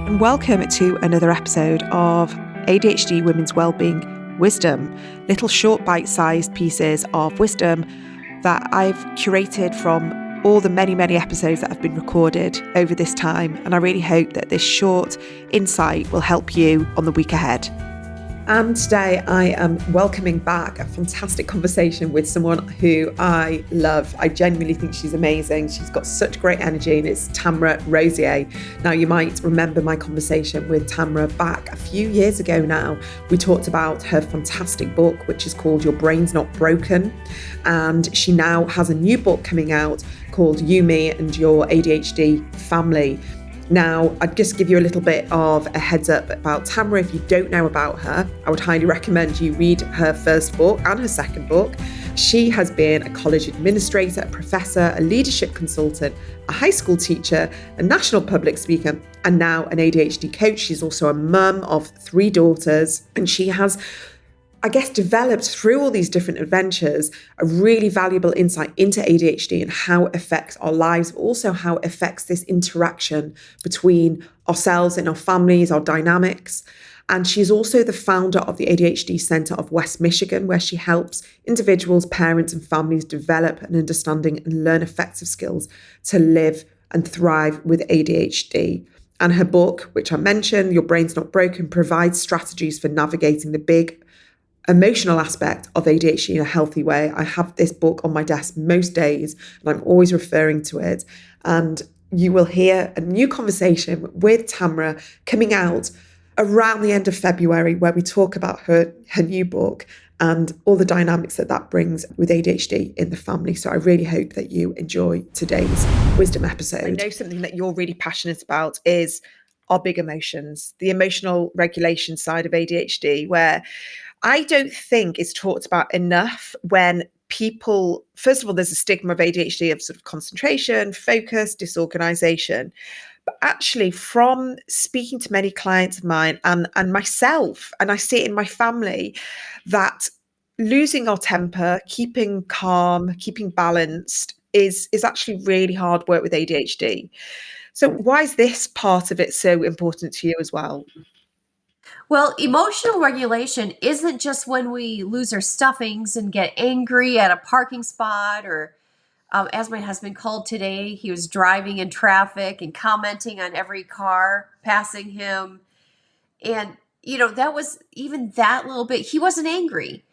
and welcome to another episode of ADHD Women's Wellbeing Wisdom, little short bite-sized pieces of wisdom that I've curated from all the many, many episodes that have been recorded over this time. And I really hope that this short insight will help you on the week ahead. And today I am welcoming back a fantastic conversation with someone who I love. I genuinely think she's amazing. She's got such great energy, and it's Tamara Rosier. Now, you might remember my conversation with Tamara back a few years ago now. We talked about her fantastic book, which is called Your Brain's Not Broken. And she now has a new book coming out called You, Me and Your ADHD Family. Now, I'd just give you a little bit of a heads up about Tamara. If you don't know about her, I would highly recommend you read her first book and her second book. She has been a college administrator, a professor, a leadership consultant, a high school teacher, a national public speaker, and now an ADHD coach. She's also a mum of 3 daughters, and she has, I guess, developed through all these different adventures a really valuable insight into ADHD and how it affects our lives, but also how it affects this interaction between ourselves and our families, our dynamics. And she's also the founder of the ADHD Center of West Michigan, where she helps individuals, parents, and families develop an understanding and learn effective skills to live and thrive with ADHD. And her book, which I mentioned, Your Brain's Not Broken, provides strategies for navigating the big emotional aspect of ADHD in a healthy way. I have this book on my desk most days, and I'm always referring to it. And you will hear a new conversation with Tamara coming out around the end of February, where we talk about her new book and all the dynamics that brings with ADHD in the family. So I really hope that you enjoy today's wisdom episode. I know something that you're really passionate about is our big emotions, the emotional regulation side of ADHD, where I don't think it's talked about enough when people, first of all, there's a stigma of ADHD of sort of concentration, focus, disorganization. But actually, from speaking to many clients of mine and myself, and I see it in my family, that losing our temper, keeping calm, keeping balanced is actually really hard work with ADHD. So why is this part of it so important to you as well? Well, emotional regulation isn't just when we lose our stuffings and get angry at a parking spot, or as my husband called today, he was driving in traffic and commenting on every car passing him. And, that was even that little bit. He wasn't angry,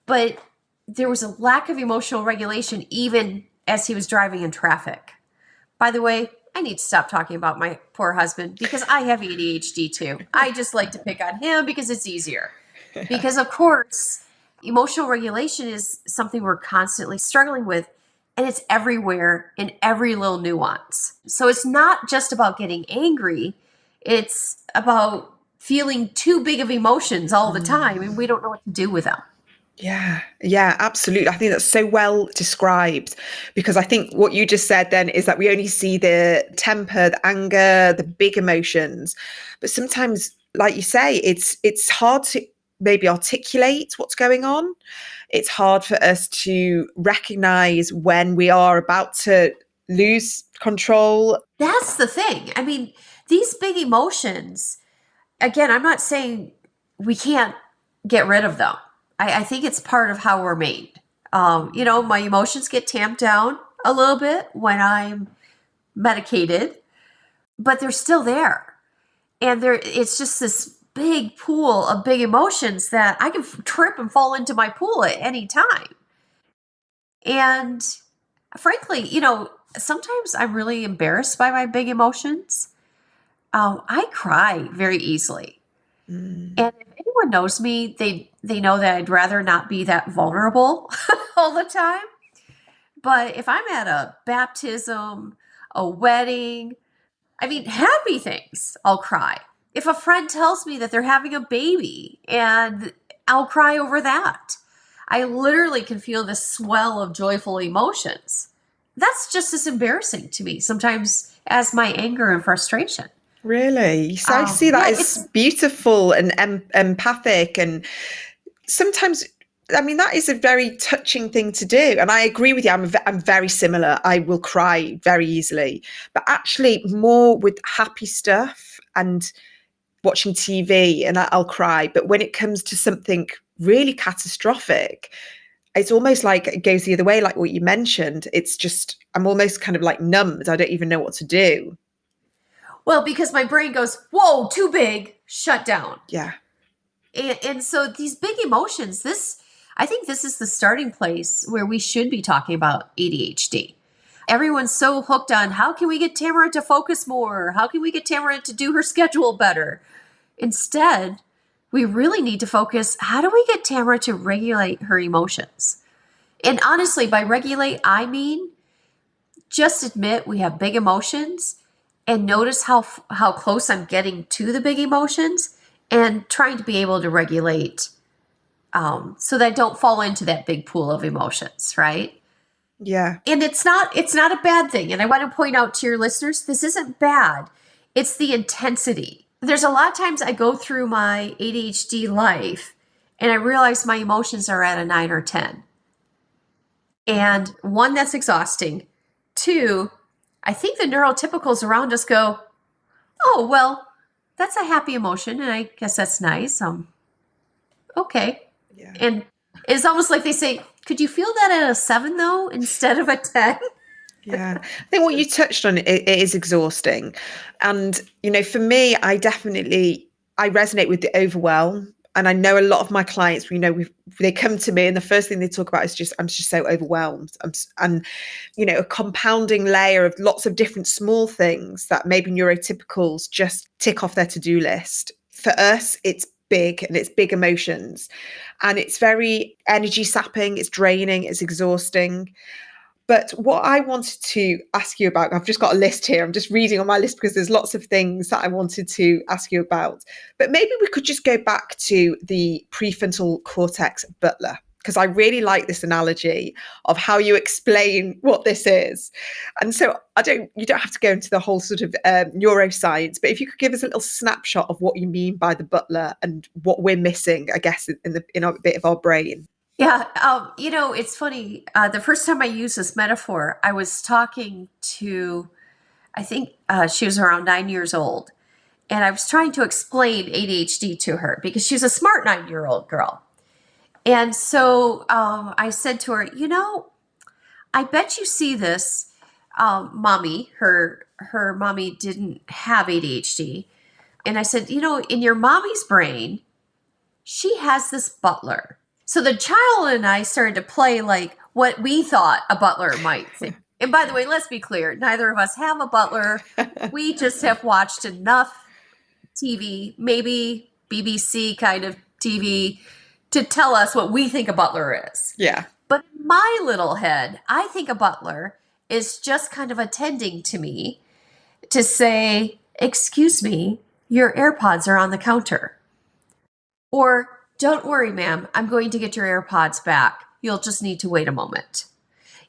but there was a lack of emotional regulation even as he was driving in traffic. By the way, I need to stop talking about my poor husband because I have ADHD too. I just like to pick on him because it's easier. Because of course, emotional regulation is something we're constantly struggling with, and it's everywhere in every little nuance. So it's not just about getting angry. It's about feeling too big of emotions all the time, and we don't know what to do with them. Yeah, absolutely. I think that's so well described, because I think what you just said then is that we only see the temper, the anger, the big emotions. But sometimes, like you say, it's hard to maybe articulate what's going on. It's hard for us to recognize when we are about to lose control. That's the thing. I mean, these big emotions, again, I'm not saying we can't get rid of them. I think it's part of how we're made. My emotions get tamped down a little bit when I'm medicated, but they're still there. And it's just this big pool of big emotions that I can trip and fall into my pool at any time. And frankly, sometimes I'm really embarrassed by my big emotions. I cry very easily. And if anyone knows me, they know that I'd rather not be that vulnerable all the time. But if I'm at a baptism, a wedding, happy things, I'll cry. If a friend tells me that they're having a baby, and I'll cry over that. I literally can feel this swell of joyful emotions. That's just as embarrassing to me sometimes as my anger and frustration. Really? So I see that as beautiful and empathic. And sometimes I mean, that is a very touching thing to do. And I agree with you. I'm very similar. I will cry very easily, but actually more with happy stuff and watching TV, and I'll cry. But when it comes to something really catastrophic, it's almost like it goes the other way, like what you mentioned. It's just, I'm almost kind of like numbed. I don't even know what to do. Well, because my brain goes, whoa, too big, shut down. Yeah. And so these big emotions, I think this is the starting place where we should be talking about ADHD. Everyone's so hooked on how can we get Tamara to focus more? How can we get Tamara to do her schedule better? Instead, we really need to focus, how do we get Tamara to regulate her emotions? And honestly, by regulate, I mean just admit we have big emotions and notice how close I'm getting to the big emotions and trying to be able to regulate so that I don't fall into that big pool of emotions, right? Yeah. And it's not a bad thing. And I want to point out to your listeners, this isn't bad. It's the intensity. There's a lot of times I go through my ADHD life and I realize my emotions are at a 9 or 10. And one, that's exhausting. Two, I think the neurotypicals around us go, oh, well, that's a happy emotion. And I guess that's nice. Okay. Yeah. And it's almost like they say, could you feel that at a 7 though, instead of a 10? Yeah. I think what you touched on, it is exhausting. And, for me, I resonate with the overwhelm. And I know a lot of my clients, they come to me and the first thing they talk about is I'm just so overwhelmed. And, a compounding layer of lots of different small things that maybe neurotypicals just tick off their to-do list. For us, it's big, and it's big emotions, and it's very energy sapping, it's draining, it's exhausting. But what I wanted to ask you about, I've just got a list here. I'm just reading on my list because there's lots of things that I wanted to ask you about. But maybe we could just go back to the prefrontal cortex butler, because I really like this analogy of how you explain what this is. And so you don't have to go into the whole sort of neuroscience, but if you could give us a little snapshot of what you mean by the butler and what we're missing, I guess, in a bit of our brain. Yeah. It's funny. The first time I used this metaphor, I was talking to, I think she was around 9 years old. And I was trying to explain ADHD to her because she's a smart 9-year-old girl. And so I said to her, I bet you see this, mommy, her mommy didn't have ADHD. And I said, in your mommy's brain, she has this butler. So the child and I started to play like what we thought a butler might think. And by the way, let's be clear, neither of us have a butler. We just have watched enough TV, maybe BBC kind of TV, to tell us what we think a butler is. Yeah. But in my little head, I think a butler is just kind of attending to me to say, excuse me, your AirPods are on the counter. Or, don't worry, ma'am, I'm going to get your AirPods back. You'll just need to wait a moment.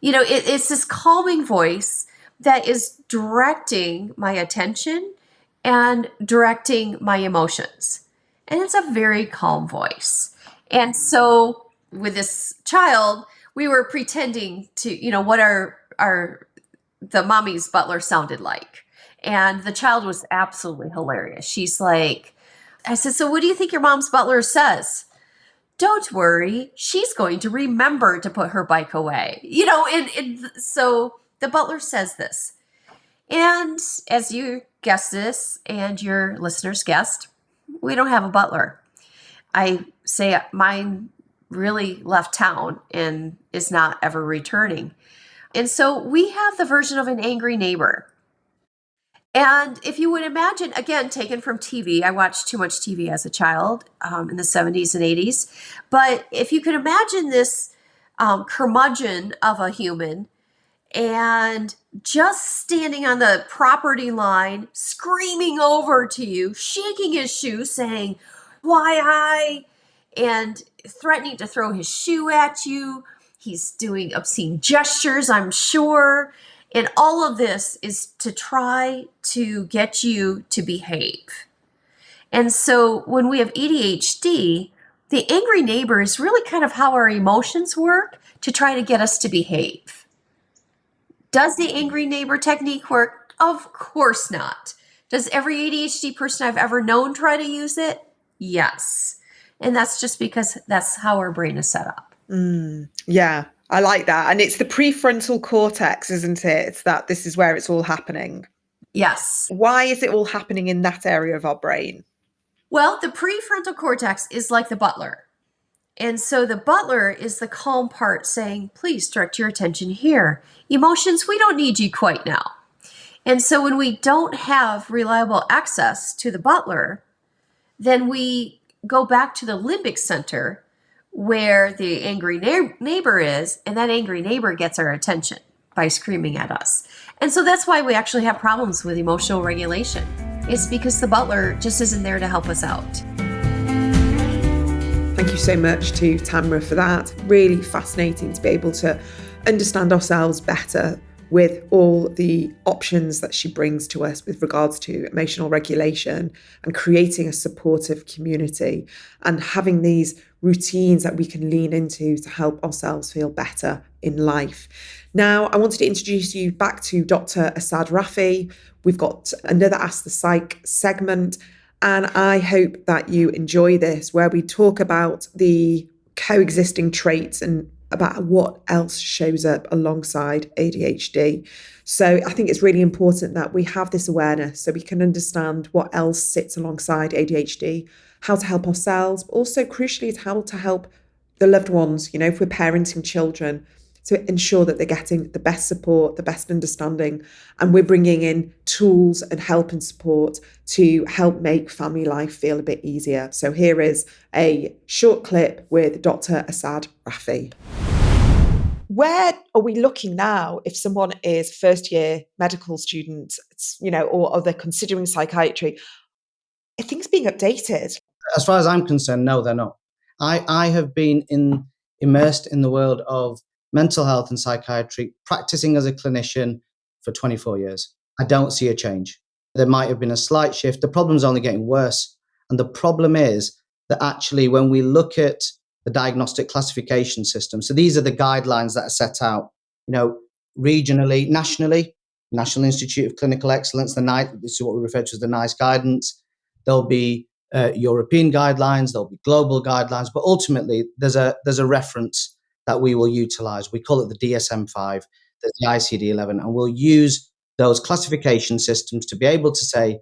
It's this calming voice that is directing my attention and directing my emotions. And it's a very calm voice. And so with this child, we were pretending to, what the mommy's butler sounded like. And the child was absolutely hilarious. She's like, I said, so what do you think your mom's butler says? Don't worry, she's going to remember to put her bike away. And so the butler says this. And as you guessed this, and your listeners guessed, we don't have a butler. I say mine really left town and is not ever returning. And so we have the version of an angry neighbor. And if you would imagine, again, taken from TV, I watched too much TV as a child in the 70s and 80s. But if you could imagine this curmudgeon of a human and just standing on the property line, screaming over to you, shaking his shoe, saying, why I, and threatening to throw his shoe at you. He's doing obscene gestures, I'm sure. And all of this is to try to get you to behave. And so when we have ADHD, the angry neighbor is really kind of how our emotions work to try to get us to behave. Does the angry neighbor technique work? Of course not. Does every ADHD person I've ever known try to use it? Yes. And that's just because that's how our brain is set up. Yeah, I like that. And it's the prefrontal cortex, isn't it? It's that this is where it's all happening. Yes. Why is it all happening in that area of our brain? Well, the prefrontal cortex is like the butler. And so the butler is the calm part saying, please direct your attention here. Emotions, we don't need you quite now. And so when we don't have reliable access to the butler, then we go back to the limbic center where the angry neighbor is, and that angry neighbor gets our attention by screaming at us. And so that's why we actually have problems with emotional regulation. It's because the butler just isn't there to help us out. Thank you so much to Tamara for that. Really fascinating to be able to understand ourselves better with all the options that she brings to us with regards to emotional regulation and creating a supportive community and having these routines that we can lean into to help ourselves feel better in life. Now, I wanted to introduce you back to Dr. Asad Rafi. We've got another Ask the Psych segment, and I hope that you enjoy this, where we talk about the coexisting traits and about what else shows up alongside ADHD. So I think it's really important that we have this awareness so we can understand what else sits alongside ADHD, how to help ourselves, but also crucially how to help the loved ones, if we're parenting children, to ensure that they're getting the best support, the best understanding, and we're bringing in tools and help and support to help make family life feel a bit easier. So here is a short clip with Dr. Asad Rafi. Where are we looking now if someone is first year medical student, or they're considering psychiatry? Are things being updated? As far as I'm concerned, no, they're not. I have been immersed in the world of mental health and psychiatry, practicing as a clinician for 24 years. I don't see a change. There might have been a slight shift. The problem's only getting worse. And the problem is that actually when we look at the diagnostic classification system, so these are the guidelines that are set out, regionally, nationally, National Institute of Clinical Excellence, this is what we refer to as the NICE guidance. There'll be European guidelines, there'll be global guidelines, but ultimately there's a reference that we will utilize. We call it the DSM-5, there's the ICD-11, and we'll use those classification systems to be able to say,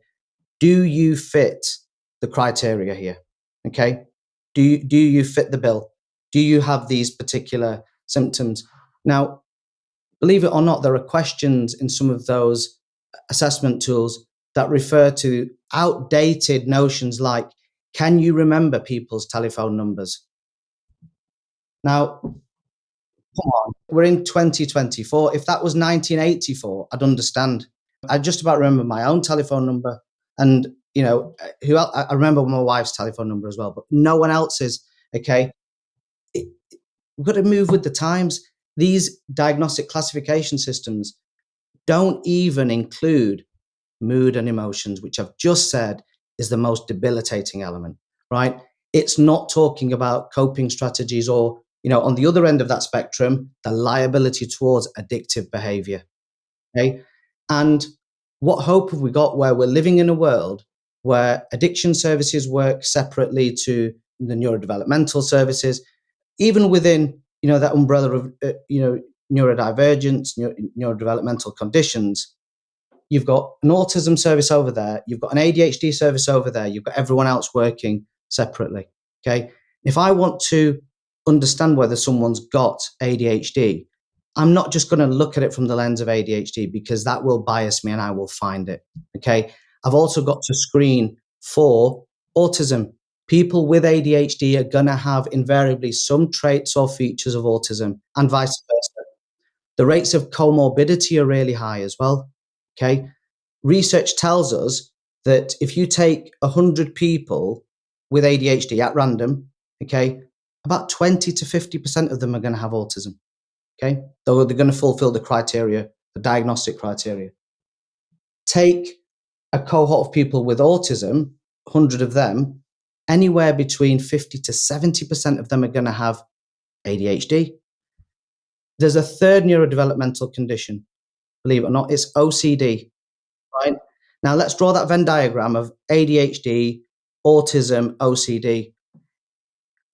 do you fit the criteria here? Okay? Do you fit the bill? Do you have these particular symptoms? Now, believe it or not, there are questions in some of those assessment tools that refer to outdated notions like, can you remember people's telephone numbers? Now, come on, we're in 2024. If that was 1984, I'd understand. I just about remember my own telephone number, and I remember my wife's telephone number as well, but no one else's. Okay, we've got to move with the times. These diagnostic classification systems don't even include mood and emotions, which I've just said is the most debilitating element, right? It's not talking about coping strategies or, on the other end of that spectrum, the liability towards addictive behavior, okay? And what hope have we got where we're living in a world where addiction services work separately to the neurodevelopmental services, even within, that umbrella of, neurodivergence, neurodevelopmental conditions. You've got an autism service over there. You've got an ADHD service over there. You've got everyone else working separately. Okay. If I want to understand whether someone's got ADHD, I'm not just going to look at it from the lens of ADHD because that will bias me and I will find it. Okay. I've also got to screen for autism. People with ADHD are going to have invariably some traits or features of autism and vice versa. The rates of comorbidity are really high as well. Okay. Research tells us that if you take 100 people with ADHD at random, okay, about 20 to 50% of them are going to have autism. Okay. Though they're going to fulfill the criteria, the diagnostic criteria. Take a cohort of people with autism, 100 of them, anywhere between 50 to 70% of them are going to have ADHD. There's a third neurodevelopmental condition, believe it or not, it's OCD, right? Now let's draw that Venn diagram of ADHD, autism, OCD.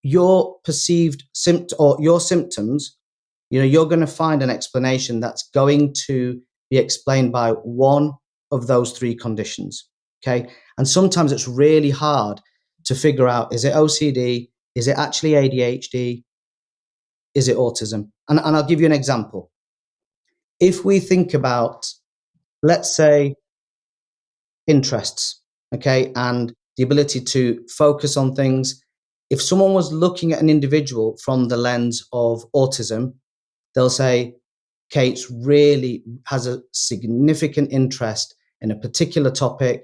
Your perceived or your symptoms, you're going to find an explanation that's going to be explained by one of those three conditions. Okay. And sometimes it's really hard to figure out, is it OCD? Is it actually ADHD? Is it autism? And I'll give you an example. If we think about, let's say, interests, okay, and the ability to focus on things. If someone was looking at an individual from the lens of autism, they'll say, Kate really has a significant interest in a particular topic.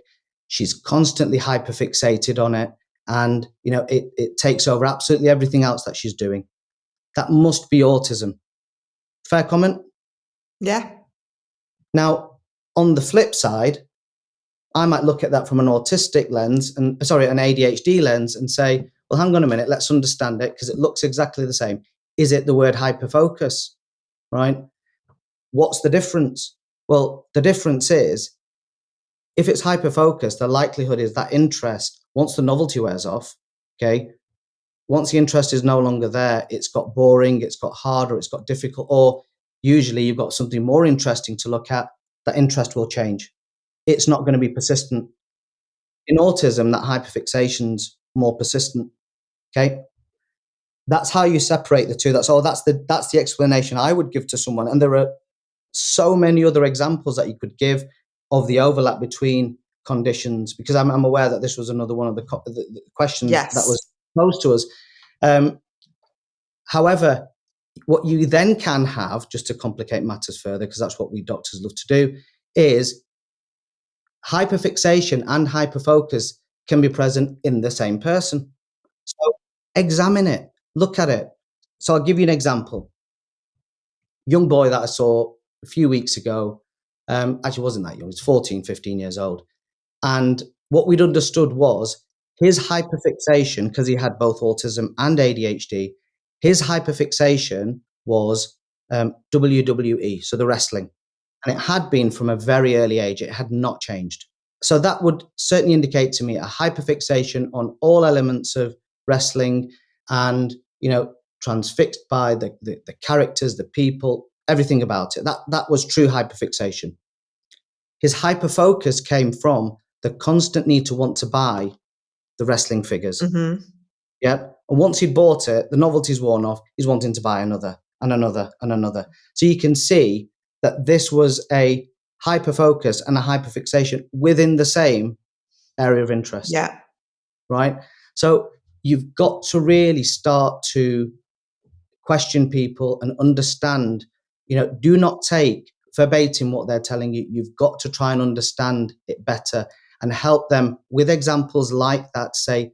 She's constantly hyperfixated on it. And, it takes over absolutely everything else that she's doing. That must be autism. Fair comment? Yeah. Now, on the flip side, I might look at that from an autistic lens an ADHD lens and say, well, hang on a minute, let's understand it because it looks exactly the same. Is it the word hyperfocus, right? What's the difference? Well, the difference is if it's hyperfocus, the likelihood is that interest, once the novelty wears off, okay, once the interest is no longer there, it's got boring, it's got harder, it's got difficult, or usually you've got something more interesting to look at, that interest will change. It's not going to be persistent. In autism, that hyperfixation's more persistent. Okay. That's how you separate the two. That's the explanation I would give to someone. And there are so many other examples that you could give of the overlap between conditions, because I'm aware that this was another one of the questions that was posed to us. However, what you then can have, just to complicate matters further, because that's what we doctors love to do, is hyperfixation and hyperfocus can be present in the same person. So examine it, look at it. So I'll give you an example. Young boy that I saw a few weeks ago, actually wasn't that young, he was 14, 15 years old. And what we'd understood was his hyperfixation, because he had both autism and ADHD, his hyperfixation was WWE, so the wrestling. And it had been from a very early age. It had not changed. So that would certainly indicate to me a hyperfixation on all elements of wrestling and, transfixed by the characters, the people, everything about it. That was true hyperfixation. His hyperfocus came from the constant need to want to buy the wrestling figures. Mm-hmm. Yep. And once he'd bought it, the novelty's worn off, he's wanting to buy another and another and another. So you can see that this was a hyperfocus and a hyperfixation within the same area of interest. Yeah. Right? So you've got to really start to question people and understand, do not take verbatim what they're telling you. You've got to try and understand it better and help them with examples like that. Say,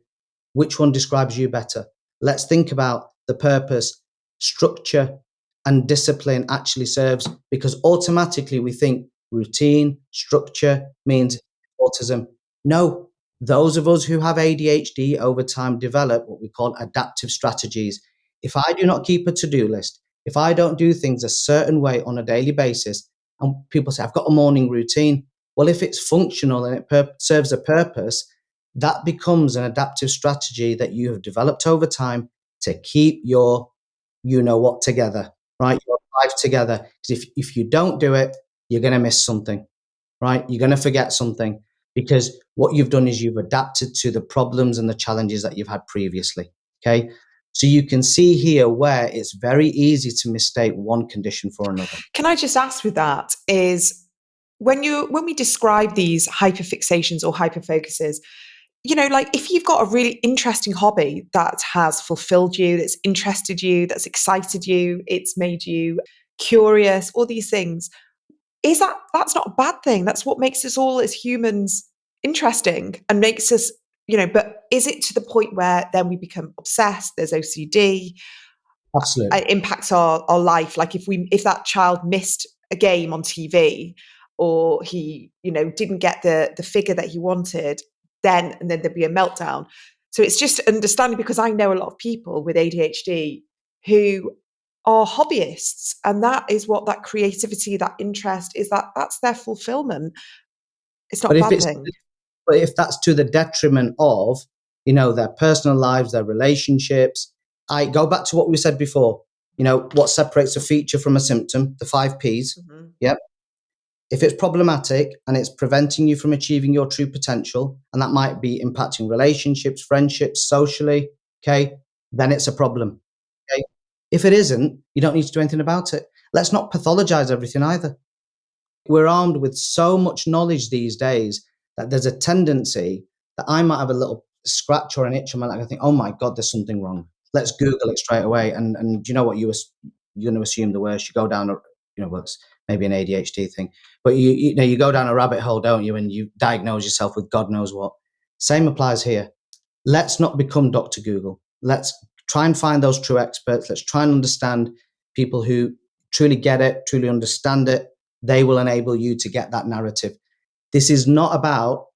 which one describes you better? Let's think about the purpose, structure, and discipline actually serves, because automatically we think routine, structure means autism. No, those of us who have ADHD over time develop what we call adaptive strategies. If I do not keep a to-do list, if I don't do things a certain way on a daily basis, and people say, I've got a morning routine. Well, if it's functional and it serves a purpose, that becomes an adaptive strategy that you have developed over time to keep your what together, right? Your life together. Because if you don't do it, you're going to miss something, right? You're going to forget something, because what you've done is you've adapted to the problems and the challenges that you've had previously, okay? So you can see here where it's very easy to mistake one condition for another. Can I just ask with that is, when we describe these hyperfixations or hyperfocuses, like if you've got a really interesting hobby that has fulfilled you, that's interested you, that's excited you, it's made you curious, all these things, that's not a bad thing. That's what makes us all as humans interesting and makes us, but is it to the point where then we become obsessed? There's OCD. Absolutely. It impacts our life. Like if that child missed a game on TV, or he, didn't get the figure that he wanted, then there'd be a meltdown. So it's just understanding, because I know a lot of people with ADHD who are hobbyists, and that is what that creativity, that interest is, that's their fulfillment. It's not a bad thing. But if that's to the detriment of, their personal lives, their relationships, I go back to what we said before, what separates a feature from a symptom, the 5 Ps. Mm-hmm. Yep. If it's problematic and it's preventing you from achieving your true potential, and that might be impacting relationships, friendships, socially, okay, then it's a problem. Okay. If it isn't, you don't need to do anything about it. Let's not pathologize everything either. We're armed with so much knowledge these days that there's a tendency that I might have a little scratch or an itch on my leg. I think, oh my God, there's something wrong. Let's Google it straight away. And you know what? You're going to assume the worst. You go down, well, it's maybe an ADHD thing, but you go down a rabbit hole, don't you? And you diagnose yourself with God knows what. Same applies here. Let's not become Dr. Google. Let's try and find those true experts. Let's try and understand people who truly get it, truly understand it. They will enable you to get that narrative. This is not about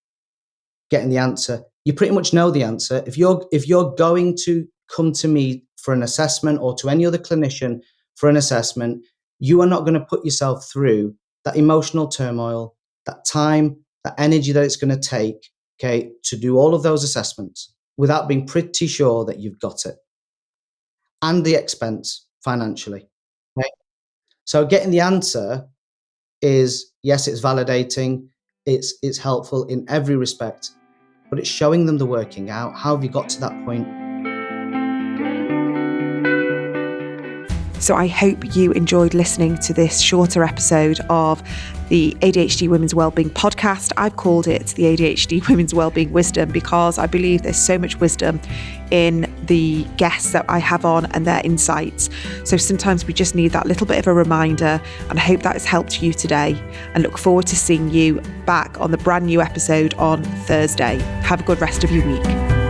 getting the answer. You pretty much know the answer. If you're going to come to me for an assessment, or to any other clinician for an assessment, you are not going to put yourself through that emotional turmoil, that time, that energy that it's going to take, okay, to do all of those assessments without being pretty sure that you've got it. And the expense financially. Okay? So getting the answer is, yes, it's validating, it's helpful in every respect, but it's showing them the working out. How have you got to that point? So I hope you enjoyed listening to this shorter episode of the ADHD Women's Wellbeing podcast. I've called it the ADHD Women's Wellbeing Wisdom because I believe there's so much wisdom in the guests that I have on and their insights. So sometimes we just need that little bit of a reminder, and I hope that has helped you today, and look forward to seeing you back on the brand new episode on Thursday. Have a good rest of your week.